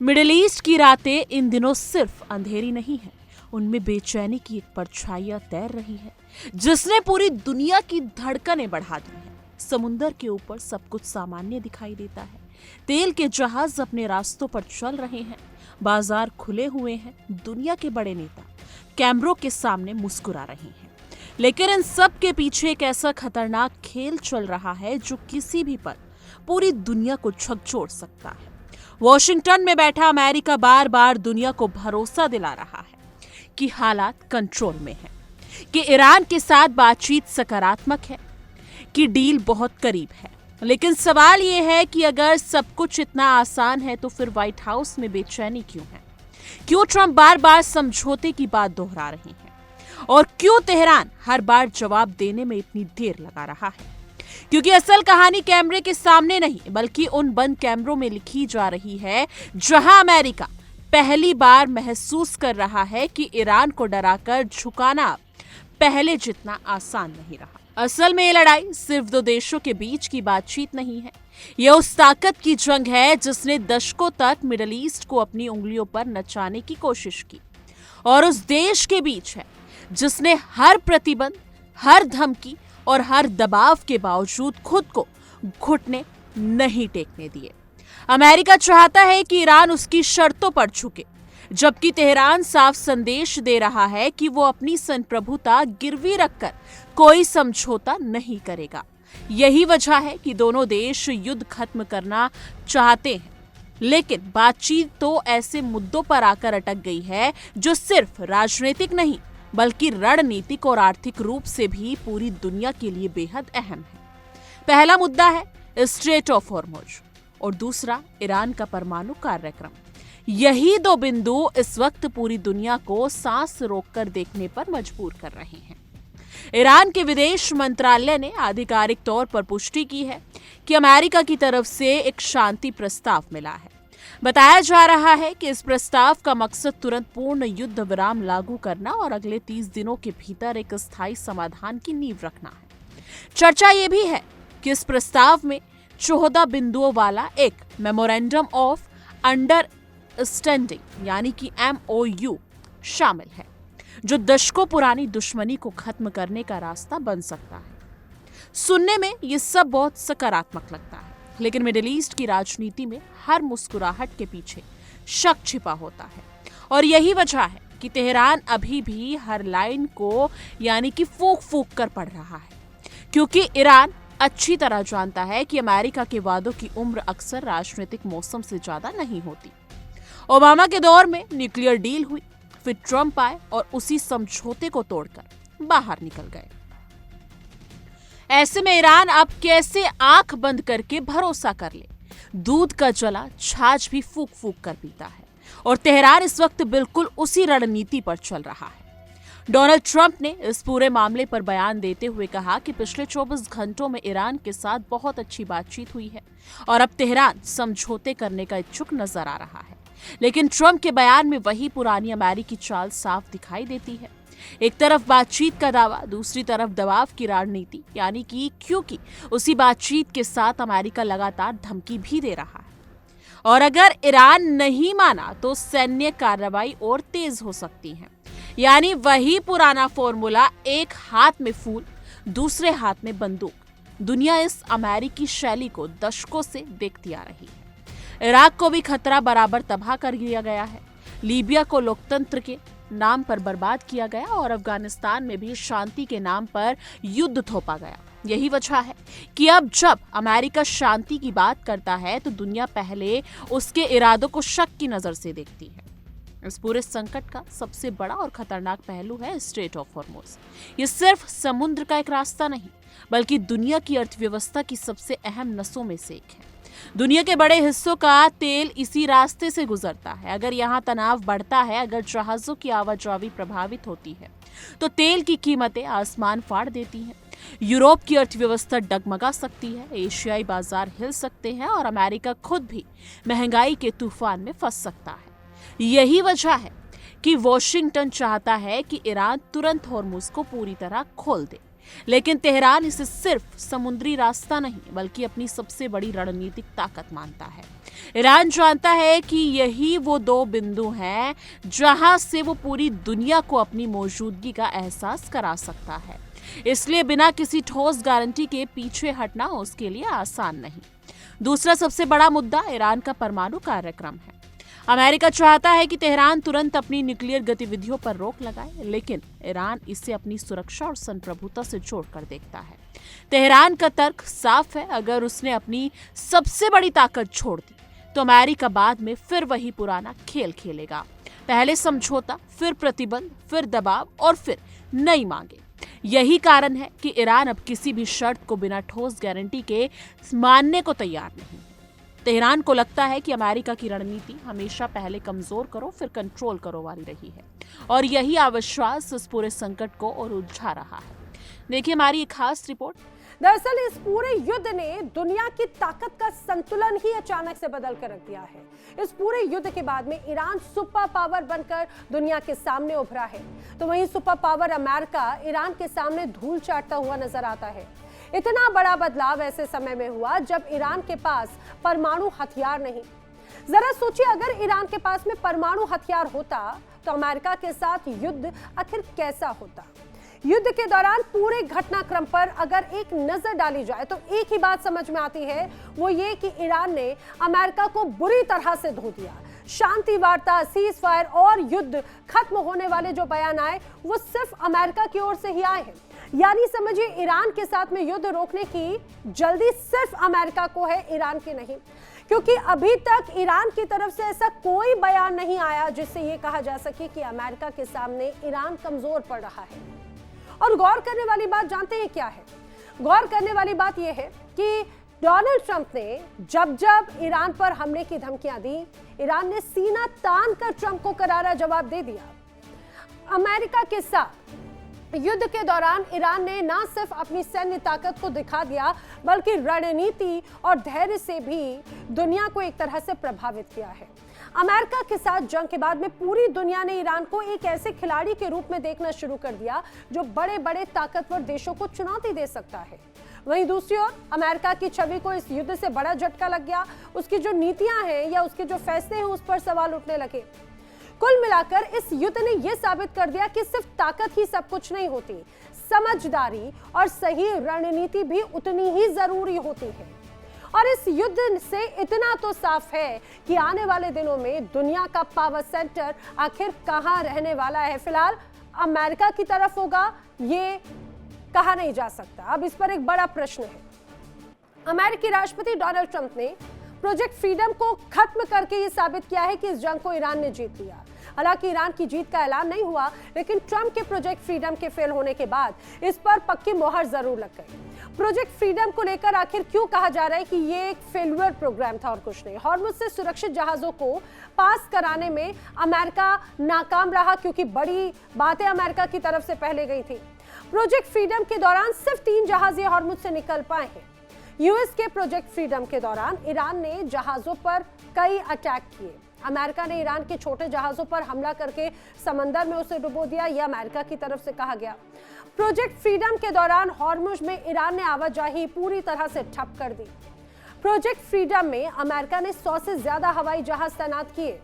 Middle east की रातें इन दिनों सिर्फ अंधेरी नहीं है, उनमें बेचैनी की एक परछाइयां तैर रही है जिसने पूरी दुनिया की धड़कनें बढ़ा दी है। समुंदर के ऊपर सब कुछ सामान्य दिखाई देता है। तेल के जहाज अपने रास्तों पर चल रहे हैं, बाजार खुले हुए हैं, दुनिया के बड़े नेता कैमरों के सामने मुस्कुरा रहे हैं। लेकिन इन सब के पीछे एक ऐसा खतरनाक खेल चल रहा है जो किसी भी पल पूरी दुनिया को झकझोर सकता है। वॉशिंगटन में बैठा अमेरिका बार बार दुनिया को भरोसा दिला रहा है कि हालात कंट्रोल में है, कि ईरान के साथ बातचीत सकारात्मक है, कि डील बहुत करीब है। लेकिन सवाल यह है कि अगर सब कुछ इतना आसान है तो फिर व्हाइट हाउस में बेचैनी क्यों है? क्यों ट्रंप बार बार समझौते की बात दोहरा रहे हैं? और क्यों तेहरान हर बार जवाब देने में इतनी देर लगा रहा है? क्योंकि असल कहानी कैमरे के सामने नहीं बल्कि उन बंद कैमरों में लिखी जा रही है, जहां अमेरिका पहली बार महसूस कर रहा है कि ईरान को डराकर झुकाना पहले जितना आसान नहीं रहा। असल में ये लड़ाई सिर्फ दो देशों के बीच की बातचीत नहीं है, यह उस ताकत की जंग है जिसने दशकों तक मिडिल ईस्ट को अपनी उंगलियों पर नचाने की कोशिश की, और उस देश के बीच है जिसने हर प्रतिबंध, हर धमकी और हर दबाव के बावजूद खुद को घुटने नहीं टेकने दिए। अमेरिका चाहता है कि ईरान उसकी शर्तों पर झुके, जबकि तेहरान साफ संदेश दे रहा है कि वो अपनी संप्रभुता गिरवी रखकर कोई समझौता नहीं करेगा। यही वजह है कि दोनों देश युद्ध खत्म करना चाहते हैं, लेकिन बातचीत तो ऐसे मुद्दों पर आकर अटक गई है जो सिर्फ राजनीतिक नहीं बल्कि रणनीतिक और आर्थिक रूप से भी पूरी दुनिया के लिए बेहद अहम है। पहला मुद्दा है स्ट्रेट ऑफ हॉर्मुज और दूसरा ईरान का परमाणु कार्यक्रम। यही दो बिंदु इस वक्त पूरी दुनिया को सांस रोककर देखने पर मजबूर कर रहे हैं। ईरान के विदेश मंत्रालय ने आधिकारिक तौर पर पुष्टि की है कि अमेरिका की तरफ से एक शांति प्रस्ताव मिला है। बताया जा रहा है कि इस प्रस्ताव का मकसद तुरंत पूर्ण युद्ध विराम लागू करना और अगले 30 दिनों के भीतर एक स्थायी समाधान की नींव रखना है। चर्चा ये भी है कि इस प्रस्ताव में 14 बिंदुओं वाला एक मेमोरेंडम ऑफ अंडरस्टैंडिंग यानी कि MOU शामिल है, जो दशकों पुरानी दुश्मनी को खत्म करने का रास्ता बन सकता है। सुनने में ये सब बहुत सकारात्मक लगता है, लेकिन मिडिल ईस्ट की राजनीति में हर मुस्कुराहट के पीछे शक छिपा होता है, और यही वजह है कि तेहरान अभी भी हर लाइन को यानी कि फूंक फूंक कर पढ़ रहा है, क्योंकि ईरान अच्छी तरह जानता है कि अमेरिका के वादों की उम्र अक्सर राजनीतिक मौसम से ज्यादा नहीं होती। ओबामा के दौर में न्यूक्लियर डील हुई, फिर ट्रंप आए और उसी समझौते को तोड़कर बाहर निकल गए। ऐसे में ईरान अब कैसे आंख बंद करके भरोसा कर ले? दूध का जला छाछ भी फूंक फूंक कर पीता है, और तेहरान इस वक्त बिल्कुल उसी रणनीति पर चल रहा है। डोनाल्ड ट्रंप ने इस पूरे मामले पर बयान देते हुए कहा कि पिछले 24 घंटों में ईरान के साथ बहुत अच्छी बातचीत हुई है और अब तेहरान समझौते करने का इच्छुक नजर आ रहा है। लेकिन ट्रंप के बयान में वही पुरानी अमेरिकी चाल साफ दिखाई देती है। एक तरफ बातचीत का दावा, दूसरी तरफ दबाव की रणनीति, यानी कि क्योंकि उसी बातचीत के साथ अमेरिका लगातार धमकी भी दे रहा है, और अगर ईरान नहीं माना तो सैन्य कार्रवाई और तेज हो सकती है। यानी वही पुराना फॉर्मूला, एक हाथ में फूल दूसरे हाथ में बंदूक। दुनिया इस अमेरिकी शैली को दशकों से देखती आ रही है। इराक को भी खतरा बराबर तबाह कर दिया गया है, लीबिया को लोकतंत्र के नाम पर बर्बाद किया गया और अफगानिस्तान में भी शांति के नाम पर युद्ध थोपा गया। यही वजह है कि अब जब अमेरिका शांति की बात करता है तो दुनिया पहले उसके इरादों को शक की नजर से देखती है। इस पूरे संकट का सबसे बड़ा और खतरनाक पहलू है स्ट्रेट ऑफ हॉर्मुज। ये सिर्फ समुद्र का एक रास्ता नहीं बल्कि दुनिया की अर्थव्यवस्था की सबसे अहम नसों में से एक है। दुनिया के बड़े हिस्सों का तेल इसी रास्ते से गुजरता है। अगर यहाँ तनाव बढ़ता है, अगर जहाजों की आवाजाही प्रभावित होती है तो तेल की कीमतें आसमान फाड़ देती हैं। यूरोप की अर्थव्यवस्था डगमगा सकती है, एशियाई बाजार हिल सकते हैं और अमेरिका खुद भी महंगाई के तूफान में फंस सकता है। यही वजह है कि वॉशिंगटन चाहता है कि ईरान तुरंत हॉर्मुज को पूरी तरह खोल दे, लेकिन तेहरान इसे सिर्फ समुद्री रास्ता नहीं बल्कि अपनी सबसे बड़ी रणनीतिक ताकत मानता है। ईरान जानता है कि यही वो दो बिंदु हैं जहां से वो पूरी दुनिया को अपनी मौजूदगी का एहसास करा सकता है। इसलिए बिना किसी ठोस गारंटी के पीछे हटना उसके लिए आसान नहीं। दूसरा सबसे बड़ा मुद्दा ईरान का परमाणु कार्यक्रम है। अमेरिका चाहता है कि तेहरान तुरंत अपनी न्यूक्लियर गतिविधियों पर रोक लगाए, लेकिन ईरान इसे अपनी सुरक्षा और संप्रभुता से जोड़कर देखता है। तेहरान का तर्क साफ है, अगर उसने अपनी सबसे बड़ी ताकत छोड़ दी तो अमेरिका बाद में फिर वही पुराना खेल खेलेगा। पहले समझौता, फिर प्रतिबंध, फिर दबाव और फिर नई मांगे। यही कारण है कि ईरान अब किसी भी शर्त को बिना ठोस गारंटी के मानने को तैयार नहीं। तेहरान को लगता है कि अमेरिका की रणनीति हमेशा पहले कमजोर करो फिर कंट्रोल करो वाली रही है, और यही अविश्वास इस पूरे संकट को और उलझा रहा है। देखिए हमारी एक खास रिपोर्ट। दरअसल इस पूरे युद्ध ने दुनिया की ताकत का संतुलन ही अचानक से बदल कर रख दिया है। इस पूरे युद्ध के बाद में ईरान सुपर पावर बनकर दुनिया के सामने उभरा है, तो वहीं सुपर पावर अमेरिका ईरान के सामने धूल चाटता हुआ नजर आता है। इतना बड़ा बदलाव ऐसे समय में हुआ जब ईरान के पास परमाणु हथियार नहीं। जरा सोचिए, अगर ईरान के पास में परमाणु हथियार होता तो अमेरिका के साथ युद्ध आखिर कैसा होता। युद्ध के दौरान पूरे घटनाक्रम पर अगर एक नजर डाली जाए तो एक ही बात समझ में आती है, वो ये कि ईरान ने अमेरिका को बुरी तरह से धो दिया। शांति वार्ता, सीज फायर और युद्ध खत्म होने वाले जो बयान आए वो सिर्फ अमेरिका की ओर से ही आए हैं। यानी समझिए, ईरान के साथ में युद्ध रोकने की जल्दी सिर्फ अमेरिका को है, ईरान की नहीं। क्योंकि अभी तक ईरान की तरफ से ऐसा कोई बयान नहीं आया जिससे ये कहा जा सके कि अमेरिका के सामने ईरान कमजोर पड़ रहा है। और गौर करने वाली बात जानते हैं क्या है? गौर करने वाली बात यह है कि डोनाल्ड ट्रंप ने जब जब ईरान पर हमले की धमकियां दी, ईरान ने सीना तान कर ट्रंप को करारा जवाब दे दिया। अमेरिका के साथ युद्ध के दौरान ईरान ने न सिर्फ अपनी सैन्य ताकत को दिखा दिया बल्कि रणनीति और धैर्य से भी दुनिया को एक तरह से प्रभावित किया है। अमेरिका के साथ जंग के बाद में पूरी दुनिया ने ईरान को एक ऐसे खिलाड़ी के रूप में देखना शुरू कर दिया जो बड़े बड़े ताकतवर देशों को चुनौती दे सकता है। वहीं दूसरी ओर अमेरिका की छवि को इस युद्ध से बड़ा झटका लग गया। उसकी जो नीतियां हैं या उसके जो फैसले हैं उस पर सवाल उठने लगे। कुल मिलाकर इस युद्ध ने यह साबित कर दिया कि सिर्फ ताकत ही सब कुछ नहीं होती, समझदारी और सही रणनीति भी उतनी ही जरूरी होती है। और इस युद्ध से इतना तो साफ है कि आने वाले दिनों में दुनिया का पावर सेंटर आखिर कहां रहने वाला है। फिलहाल अमेरिका की तरफ होगा ये कहा नहीं जा सकता। अब इस पर एक बड़ा प्रश्न है। अमेरिकी राष्ट्रपति डोनाल्ड ट्रंप ने प्रोजेक्ट फ्रीडम को खत्म करके ये साबित किया है कि इस जंग को ईरान ने जीत लिया। हालांकि ईरान की जीत का ऐलान नहीं हुआ, लेकिन ट्रंप के प्रोजेक्ट फ्रीडम के फेल होने के बाद इस पर पक्की मोहर जरूर लग गई। प्रोजेक्ट फ्रीडम को लेकर आखिर क्यों कहा जा रहा है कि ये एक फेल्यूर प्रोग्राम था और कुछ नहीं। हॉर्मुज से सुरक्षित जहाजों को पास कराने में अमेरिका नाकाम रहा क्योंकि बड़ी बातें अमेरिका की तरफ से पहले गई थी। प्रोजेक्ट फ्रीडम के दौरान सिर्फ 3 जहाज हॉर्मुज से निकल पाए हैं। यूएस के प्रोजेक्ट फ्रीडम के दौरान ईरान ने जहाजों पर कई अटैक किए। अमेरिका ने ईरान के छोटे जहाजों पर हमला करके समंदर में उसे डुबो दिया, यह अमेरिका की तरफ से कहा गया। प्रोजेक्ट फ्रीडम के दौरान हॉर्मुज में ईरान ने आवाजाही पूरी तरह से ठप कर दी। प्रोजेक्ट फ्रीडम में अमेरिका ने 100 से ज्यादा हवाई जहाज तैनात किए।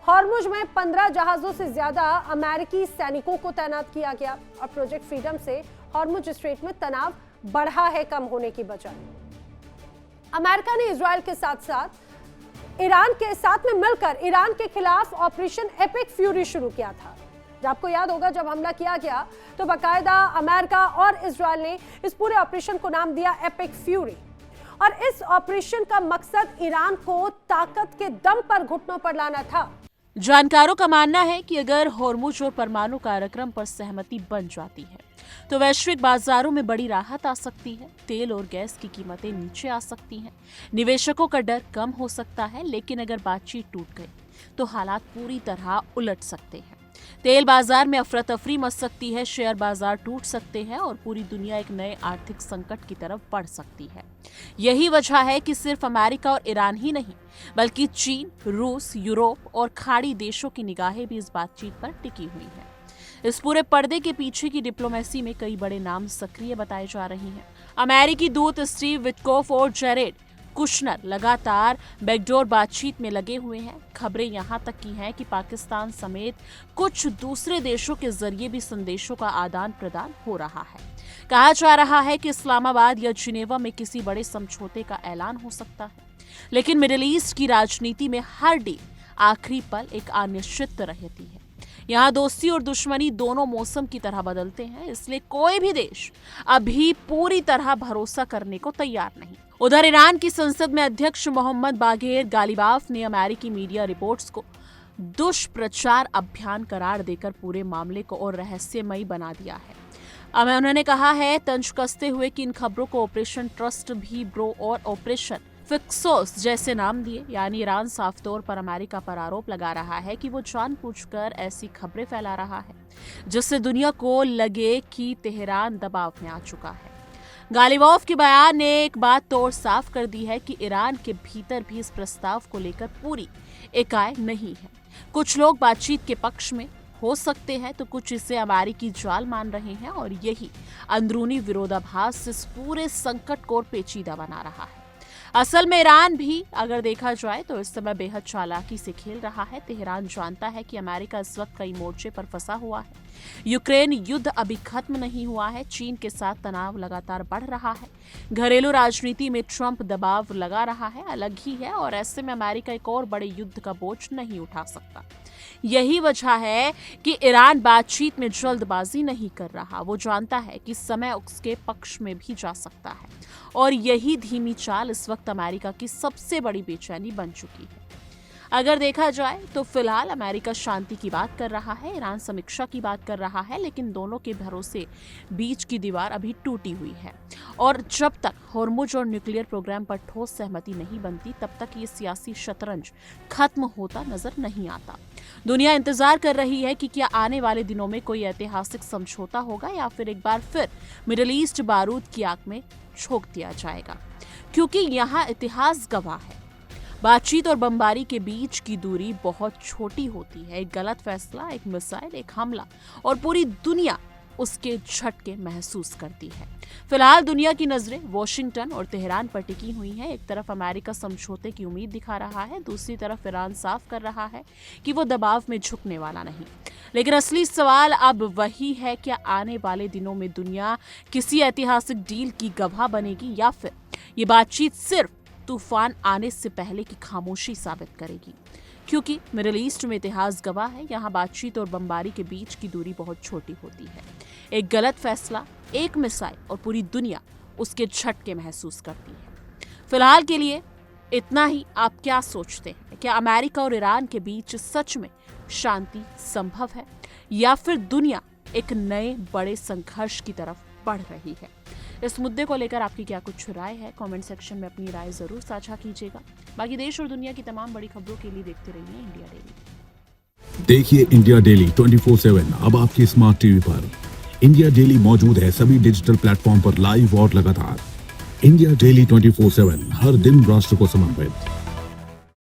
हॉर्मुज में 15 जहाजों से ज्यादा अमेरिकी सैनिकों को तैनात किया गया। और प्रोजेक्ट फ्रीडम से हॉर्मुज स्ट्रेट में तनाव बढ़ा है कम होने की बजाय। अमेरिका ने इजराइल के साथ साथ ईरान के साथ में मिलकर ईरान के खिलाफ ऑपरेशन एपिक फ्यूरी शुरू किया था। आपको याद होगा जब हमला किया गया तो बाकायदा अमेरिका और इजराइल ने इस पूरे ऑपरेशन को नाम दिया एपिक फ्यूरी। और इस ऑपरेशन का मकसद ईरान को ताकत के दम पर घुटनों पर लाना था। जानकारों का मानना है कि अगर हॉर्मुज और परमाणु कार्यक्रम पर सहमति बन जाती है तो वैश्विक बाजारों में बड़ी राहत आ सकती है। तेल और गैस की कीमतें नीचे आ सकती हैं, निवेशकों का डर कम हो सकता है। लेकिन अगर बातचीत टूट गई तो हालात पूरी तरह उलट सकते हैं। तेल बाजार में अफरा तफरी मच सकती है, शेयर बाजार टूट सकते हैं और पूरी दुनिया एक नए आर्थिक संकट की तरफ बढ़ सकती है। यही वजह है कि सिर्फ अमेरिका और ईरान ही नहीं बल्कि चीन, रूस, यूरोप और खाड़ी देशों की निगाहें भी इस बातचीत पर टिकी हुई है। इस पूरे पर्दे के पीछे की डिप्लोमेसी में कई बड़े नाम सक्रिय बताए जा रहे हैं। अमेरिकी दूत स्टीव विटकोफ और जेरेड कुशनर लगातार बैकडोर बातचीत में लगे हुए हैं। खबरें यहां तक की हैं कि पाकिस्तान समेत कुछ दूसरे देशों के जरिए भी संदेशों का आदान प्रदान हो रहा है। कहा जा रहा है कि इस्लामाबाद या जिनेवा में किसी बड़े समझौते का ऐलान हो सकता है, लेकिन मिडिल ईस्ट की राजनीति में हर डील आखिरी पल एक अनिश्चित रहती है। यहाँ दोस्ती और दुश्मनी दोनों मौसम की तरह बदलते हैं, इसलिए कोई भी देश अभी पूरी तरह भरोसा करने को तैयार नहीं। उधर ईरान की संसद में अध्यक्ष मोहम्मद बागेर गालिबाफ ने अमेरिकी मीडिया रिपोर्ट्स को दुष्प्रचार अभियान करार देकर पूरे मामले को और रहस्यमयी बना दिया है। उन्होंने कहा है तंज कसते हुए कि इन खबरों को ऑपरेशन ट्रस्ट भी ब्रो और ऑपरेशन फिक्सोस जैसे नाम दिए। यानी ईरान साफ तौर पर अमेरिका पर आरोप लगा रहा है कि वो जानबूझकर ऐसी खबरें फैला रहा है जिससे दुनिया को लगे कि तेहरान दबाव में आ चुका है। गालिबाफ के बयान ने एक बात तो और साफ कर दी है कि ईरान के भीतर भी इस प्रस्ताव को लेकर पूरी इकाई नहीं है। कुछ लोग बातचीत के पक्ष में हो सकते हैं तो कुछ इसे अमेरिकी जाल मान रहे हैं, और यही अंदरूनी विरोधाभास इस पूरे संकट को और पेचीदा बना रहा है। असल में ईरान भी अगर देखा जाए तो इस समय बेहद चालाकी से खेल रहा है। तेहरान जानता है कि अमेरिका इस वक्त कई मोर्चे पर फंसा हुआ है। यूक्रेन युद्ध अभी खत्म नहीं हुआ है। चीन के साथ तनाव लगातार बढ़ रहा है। घरेलू राजनीति में ट्रंप दबाव लगा रहा है, अलग ही है, और ऐसे में अमेरिका एक और बड़े युद्ध का बोझ नहीं उठा सकता। यही वजह है कि ईरान बातचीत में जल्दबाजी नहीं कर रहा। वो जानता है कि समय उसके पक्ष में भी जा सकता है, और यही धीमी चाल इस वक्त अमेरिका की सबसे बड़ी बेचैनी बन चुकी है। अगर देखा जाए तो फिलहाल अमेरिका शांति की बात कर रहा है, ईरान समीक्षा की बात कर रहा है, लेकिन दोनों के भरोसे बीच की दीवार अभी टूटी हुई है। और जब तक होर्मुज और न्यूक्लियर प्रोग्राम पर ठोस सहमति नहीं बनती, तब तक ये सियासी शतरंज खत्म होता नजर नहीं आता। दुनिया इंतजार कर रही है कि क्या आने वाले दिनों में कोई ऐतिहासिक समझौता होगा या फिर एक बार फिर मिडिल ईस्ट बारूद की आग में झोंक दिया जाएगा, क्योंकि यहाँ इतिहास गवाह है। बातचीत और बमबारी के बीच की दूरी बहुत छोटी होती है। एक गलत फैसला, एक मिसाइल, एक हमला, और पूरी दुनिया उसके झटके महसूस करती है। फिलहाल दुनिया की नजरें वॉशिंगटन और तेहरान पर टिकी हुई हैं। एक तरफ अमेरिका समझौते की उम्मीद दिखा रहा है, दूसरी तरफ ईरान साफ कर रहा है कि वो दबाव में झुकने वाला नहीं। लेकिन असली सवाल अब वही है, क्या आने वाले दिनों में दुनिया किसी ऐतिहासिक डील की गवाह बनेगी, या फिर ये बातचीत सिर्फ तूफान आने से पहले की खामोशी साबित करेगी? क्योंकि मिडिल ईस्ट में इतिहास गवाह है, यहाँ बातचीत और बमबारी के बीच की दूरी बहुत छोटी होती है। एक गलत फैसला, एक मिसाइल, और पूरी दुनिया उसके झटके महसूस करती है। फिलहाल के लिए इतना ही। आप क्या सोचते हैं? क्या अमेरिका और ईरान के बीच सच में शांति संभव है, या फिर दुनिया एक नए बड़े संघर्ष की तरफ बढ़ रही है? इस मुद्दे को लेकर आपकी क्या कुछ राय है? कमेंट सेक्शन में अपनी राय जरूर साझा कीजिएगा। बाकी देश और दुनिया की तमाम बड़ी खबरों के लिए देखते रहिए इंडिया डेली। देखिए इंडिया डेली 24/7 अब आपकी स्मार्ट टीवी पर। इंडिया डेली मौजूद है सभी डिजिटल प्लेटफॉर्म पर लाइव और लगातार। इंडिया डेली 24/7 हर दिन राष्ट्र को समर्पित।